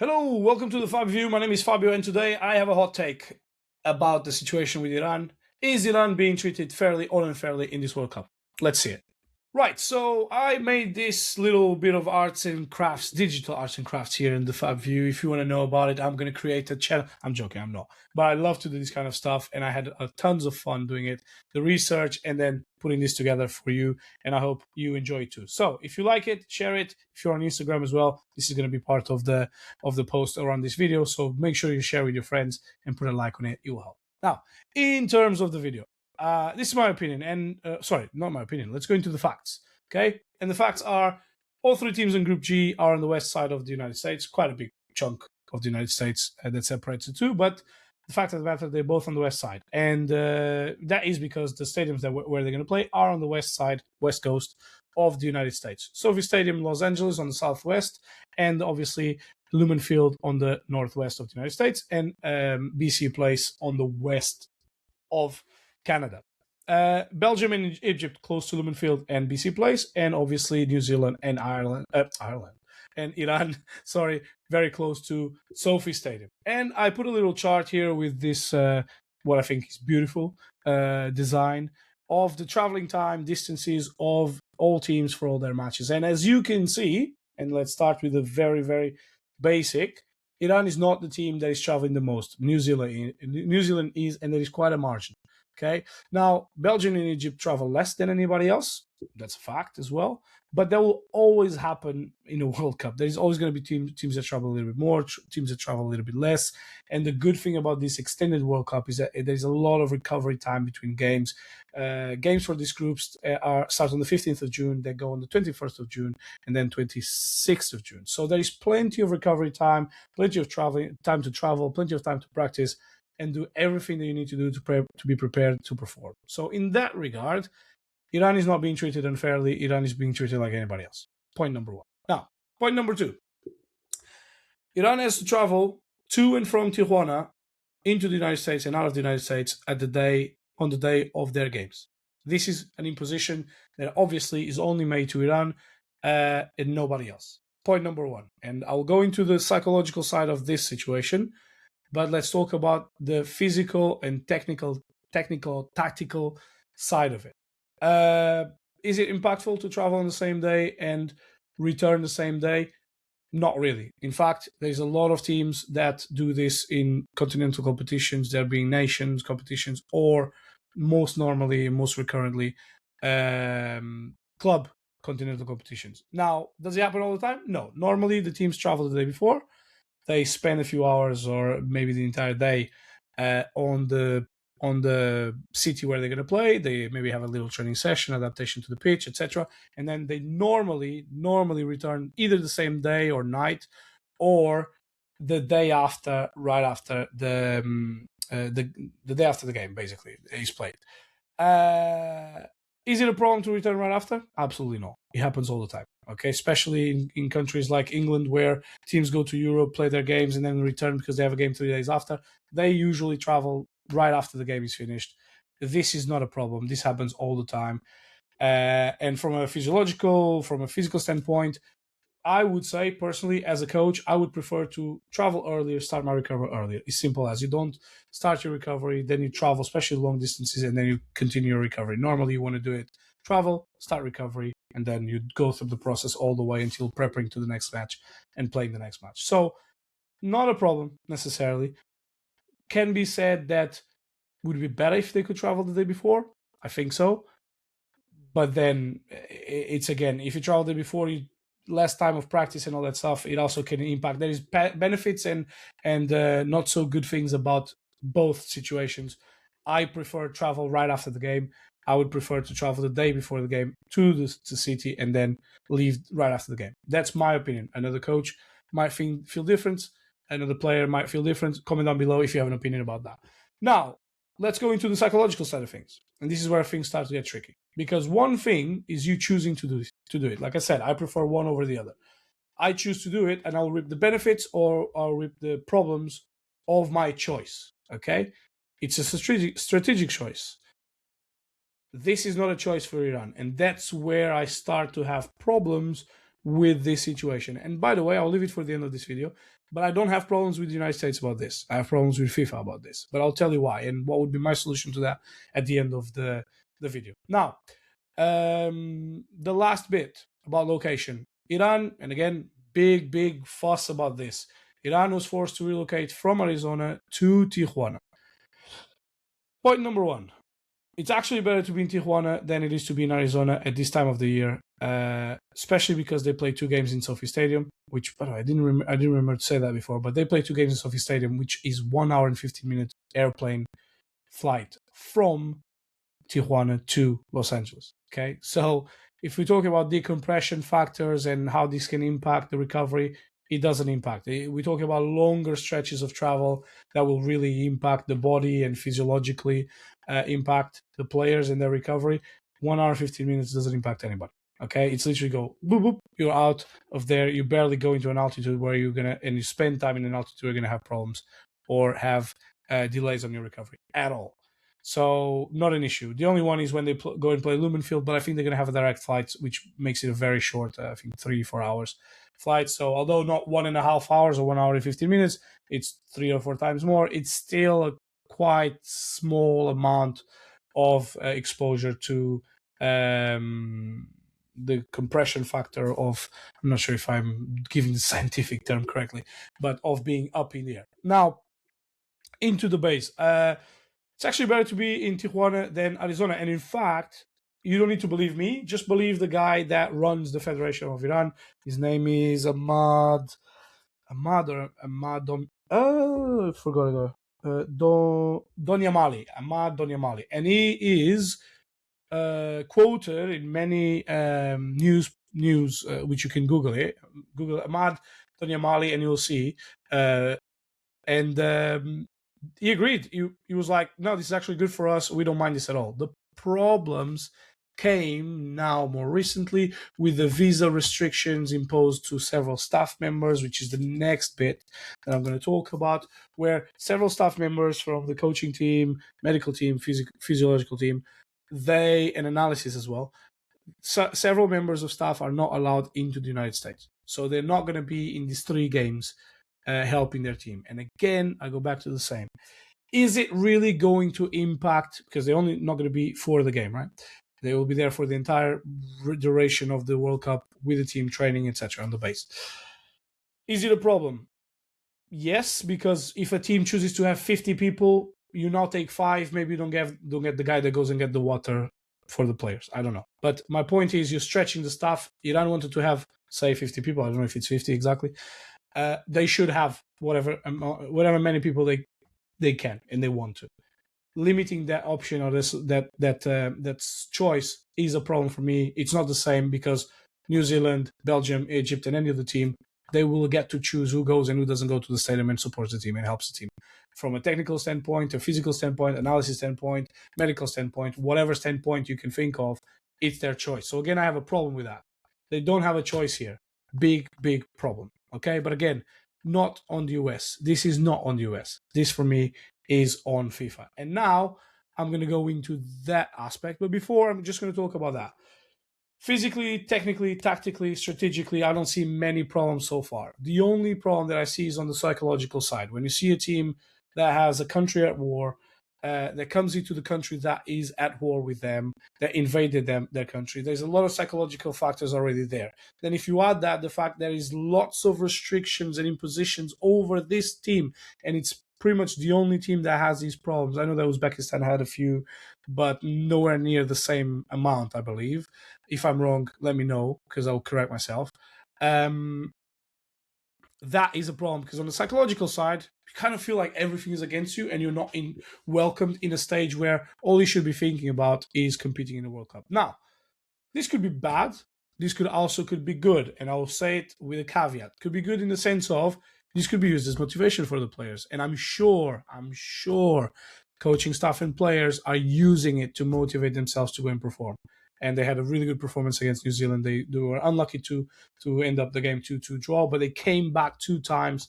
Hello, welcome to the Fab View. My name is Fabio, and today I have a hot take about the situation with Iran. Is Iran being treated fairly or unfairly in this World Cup? Let's see it. Right, so I made this little bit of arts and crafts, digital arts and crafts here in the Fab View. If you want to know about it, I'm going to create a channel. I'm joking, I'm not. But I love to do this kind of stuff, and I had tons of fun doing it, the research, and then putting this together for you, and I hope you enjoy it too. So if you like it, share it. If you're on Instagram as well, this is going to be part of the post around this video, so make sure you share with your friends and put a like on it. It will help. Now, in terms of the video, this is my opinion, and sorry, not my opinion. Let's go into the facts, okay? And the facts are all three teams in Group G are on the west side of the United States, quite a big chunk of the United States that separates the two, but the fact of the matter, they're both on the west side. And that is because the stadiums where they're going to play are on the west side, west coast of the United States. Sophie Stadium, Los Angeles on the southwest, and obviously Lumen Field on the northwest of the United States, and BC Place on the west of Canada. Belgium and Egypt close to Lumen Field and BC Place, and obviously New Zealand and Ireland and Iran, sorry, very close to Sophie Stadium. And I put a little chart here with this, what I think is beautiful design of the traveling time, distances of all teams for all their matches. And as you can see, and let's start with the very, very basic, Iran is not the team that is traveling the most. New Zealand is, and there is quite a margin. Okay. Now, Belgium and Egypt travel less than anybody else. That's a fact as well. But that will always happen in a World Cup. There is always going to be teams that travel a little bit more, teams that travel a little bit less. And the good thing about this extended World Cup is that there's a lot of recovery time between games. Games for these groups start on the 15th of June. They go on the 21st of June and then 26th of June. So there is plenty of recovery time, plenty of time to travel, plenty of time to practice, and do everything that you need to do to be prepared to perform. So in that regard, Iran is not being treated unfairly. Iran is being treated like anybody else. Point number one. Now, point number two. Iran has to travel to and from Tijuana into the United States and out of the United States on the day of their games. This is an imposition that obviously is only made to Iran and nobody else. Point number one. And I'll go into the psychological side of this situation, but let's talk about the physical and tactical side of it. Is it impactful to travel on the same day and return the same day? Not really. In fact, there's a lot of teams that do this in continental competitions, there being nations competitions, or most normally, most recurrently, club continental competitions. Now, does it happen all the time? No. Normally, the teams travel the day before. They spend a few hours or maybe the entire day on the city where they're going to play. They maybe have a little training session, adaptation to the pitch, etc. And then they normally return either the same day or night, or the day after, right after the day after the game, basically, is played. Is it a problem to return right after? Absolutely not. It happens all the time. Okay, especially in countries like England, where teams go to Europe, play their games, and then return because they have a game 3 days after. They usually travel right after the game is finished. This is not a problem. This happens all the time. And from a physical standpoint, I would say personally, as a coach, I would prefer to travel earlier, start my recovery earlier. It's simple as you don't start your recovery, then you travel, especially long distances, and then you continue your recovery. Normally, you want to do it: travel, start recovery, and then you go through the process all the way until preparing to the next match and playing the next match. So, not a problem necessarily. Can be said that would it be better if they could travel the day before? I think so. But then it's, again, if you travel the day before, you less time of practice and all that stuff. It also can impact. There is benefits and not so good things about both situations. I prefer travel right after the game. I would prefer to travel the day before the game to the city and then leave right after the game. That's my opinion. Another coach might feel different. Another player might feel different. Comment down below if you have an opinion about that. Now, let's go into the psychological side of things. And this is where things start to get tricky. Because one thing is you choosing to do it. Like I said, I prefer one over the other. I choose to do it, and I'll reap the benefits or I'll reap the problems of my choice. Okay? It's a strategic choice. This is not a choice for Iran. And that's where I start to have problems with this situation. And by the way, I'll leave it for the end of this video, but I don't have problems with the United States about this. I have problems with FIFA about this, but I'll tell you why and what would be my solution to that at the end of the video. Now, the last bit about location. Iran, and again, big fuss about this. Iran was forced to relocate from Arizona to Tijuana. Point number one. It's actually better to be in Tijuana than it is to be in Arizona at this time of the year, especially because they play 2 games in Sophie Stadium, which, by the way, I didn't remember to say that before, but they play 2 games in Sophie Stadium, which is 1 hour and 15 minutes airplane flight from Tijuana to Los Angeles. Okay, so if we talk about decompression factors and how this can impact the recovery, it doesn't impact. We talk about longer stretches of travel that will really impact the body and physiologically impact the players and their recovery. 1 hour 15 minutes doesn't impact anybody. Okay, it's literally go boop boop. You're out of there. You barely go into an altitude where you're gonna, and you spend time in an altitude, you're gonna have problems or have delays on your recovery at all. So not an issue. The only one is when they go and play Lumen Field, but I think they're going to have a direct flight, which makes it a very short, I think 3-4 hours flight. So although not 1.5 hours or 1 hour and 15 minutes, it's 3 or 4 times more. It's still a quite small amount of exposure to the compression factor of, I'm not sure if I'm giving the scientific term correctly, but of being up in the air. Now, into the base. It's actually better to be in Tijuana than Arizona. And in fact, you don't need to believe me. Just believe the guy that runs the Federation of Iran. His name is Ahmad. I forgot. Donyamali. Ahmad Donyamali. And he is quoted in many news, which you can Google it. Google Ahmad Donyamali and you'll see. He agreed. He was like, no, this is actually good for us. We don't mind this at all. The problems came now more recently with the visa restrictions imposed to several staff members, which is the next bit that I'm going to talk about, where several staff members from the coaching team, medical team, physiological team, and analysis as well, several members of staff are not allowed into the United States. So they're not going to be in these 3 games helping their team. And again, I go back to the same. Is it really going to impact, because they're only not going to be for the game, right? They will be there for the entire duration of the World Cup with the team training, etc. on the base. Is it a problem? Yes, because if a team chooses to have 50 people, you now take 5, maybe you don't get the guy that goes and get the water for the players. I don't know. But my point is, you're stretching the staff. Iran wanted to have, say, 50 people. I don't know if it's 50 exactly. They should have whatever many people they can and they want to. Limiting that option or that choice is a problem for me. It's not the same because New Zealand, Belgium, Egypt, and any other team, they will get to choose who goes and who doesn't go to the stadium and supports the team and helps the team. From a technical standpoint, a physical standpoint, analysis standpoint, medical standpoint, whatever standpoint you can think of, it's their choice. So again, I have a problem with that. They don't have a choice here. Big problem. Okay, but again, not on the US. This is not on the US. This for me is on FIFA. And now I'm going to go into that aspect. But before, I'm just going to talk about that. Physically, technically, tactically, strategically, I don't see many problems so far. The only problem that I see is on the psychological side. When you see a team that has a country at war, that comes into the country that is at war with them, that invaded their country, there's a lot of psychological factors already there. Then if you add that, the fact there is lots of restrictions and impositions over this team, and it's pretty much the only team that has these problems. I know that Uzbekistan had a few, but nowhere near the same amount, I believe. If I'm wrong, let me know, because I'll correct myself. That is a problem, because on the psychological side, you kind of feel like everything is against you and you're not welcomed in a stage where all you should be thinking about is competing in the World Cup. Now, this could be bad. This could be good. And I'll say it with a caveat. Could be good in the sense of this could be used as motivation for the players. And I'm sure coaching staff and players are using it to motivate themselves to go and perform. And they had a really good performance against New Zealand. They were unlucky to end up the game 2-2 draw, but they came back 2 times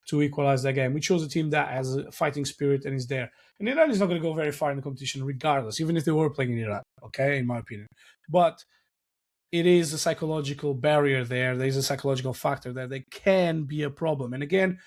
to equalize that game, which shows a team that has a fighting spirit and is there. And Iran is not going to go very far in the competition regardless, even if they were playing in Iran, okay, in my opinion. But it is a psychological barrier there. There's a psychological factor there. There can be a problem. And again,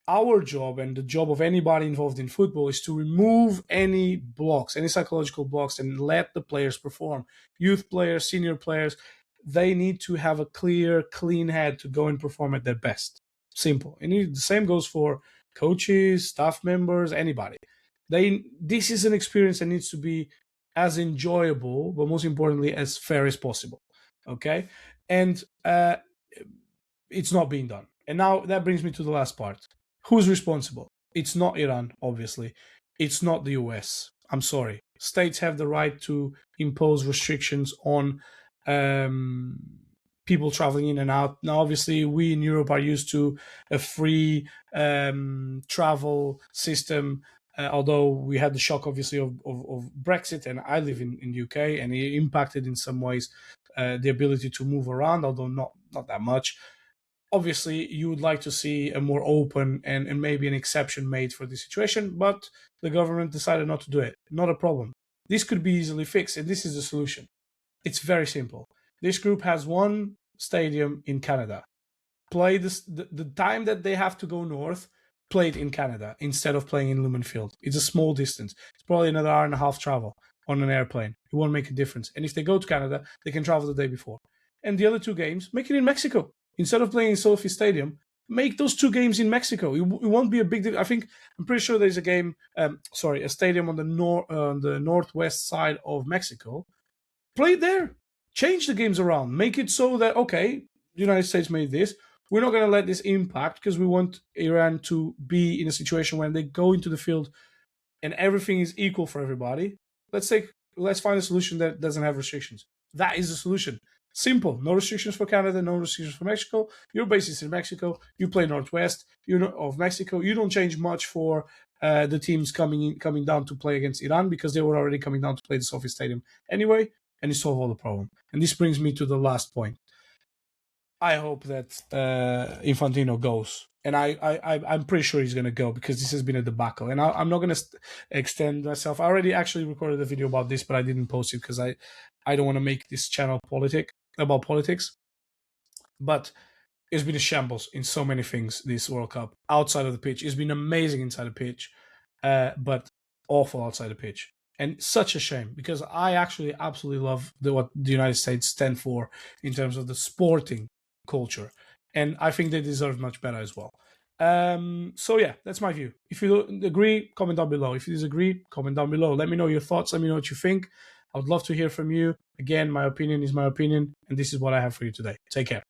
our job and the job of anybody involved in football is to remove any blocks, any psychological blocks, and let the players perform. Youth players, senior players, they need to have a clear, clean head to go and perform at their best. Simple. And the same goes for coaches, staff members, anybody. This is an experience that needs to be as enjoyable, but most importantly, as fair as possible. Okay? And it's not being done. And now that brings me to the last part. Who's responsible? It's not Iran, obviously. It's not the US. I'm sorry. States have the right to impose restrictions on people traveling in and out. Now, obviously, we in Europe are used to a free travel system, although we had the shock, obviously, of Brexit, and I live in UK, and it impacted in some ways the ability to move around, although not that much. Obviously, you would like to see a more open and maybe an exception made for this situation, but the government decided not to do it. Not a problem. This could be easily fixed, and this is the solution. It's very simple. This group has one stadium in Canada. Play this, the time that they have to go north, play it in Canada instead of playing in Lumen Field. It's a small distance. It's probably another hour and a half travel on an airplane. It won't make a difference. And if they go to Canada, they can travel the day before. And the other two games, make it in Mexico. Instead of playing in Sophie Stadium, make those two games in Mexico. It won't be a big deal. I'm pretty sure there's a game, a stadium on the northwest side of Mexico. Play it there. Change the games around. Make it so that, okay, the United States made this. We're not going to let this impact because we want Iran to be in a situation when they go into the field and everything is equal for everybody. Let's find a solution that doesn't have restrictions. That is the solution. Simple. No restrictions for Canada, no restrictions for Mexico. Your base is in Mexico. You play Northwest of Mexico. You don't change much for the teams coming down to play against Iran because they were already coming down to play the Sophie Stadium anyway, and you solve all the problem. And this brings me to the last point. I hope that Infantino goes, and I'm pretty sure he's going to go because this has been a debacle. And I'm not going to extend myself. I already actually recorded a video about this, but I didn't post it because I don't want to make this channel about politics. But it's been a shambles in so many things this World Cup outside of the pitch. It's been amazing inside the pitch, but awful outside the pitch. And such a shame because I actually absolutely love what the United States stand for in terms of the sporting culture, and I think they deserve much better as well. So yeah, that's my view. If you don't agree, comment down below. If you disagree, comment down below. Let me know your thoughts. Let me know what you think. I would love to hear from you. Again, my opinion is my opinion, and this is what I have for you today. Take care.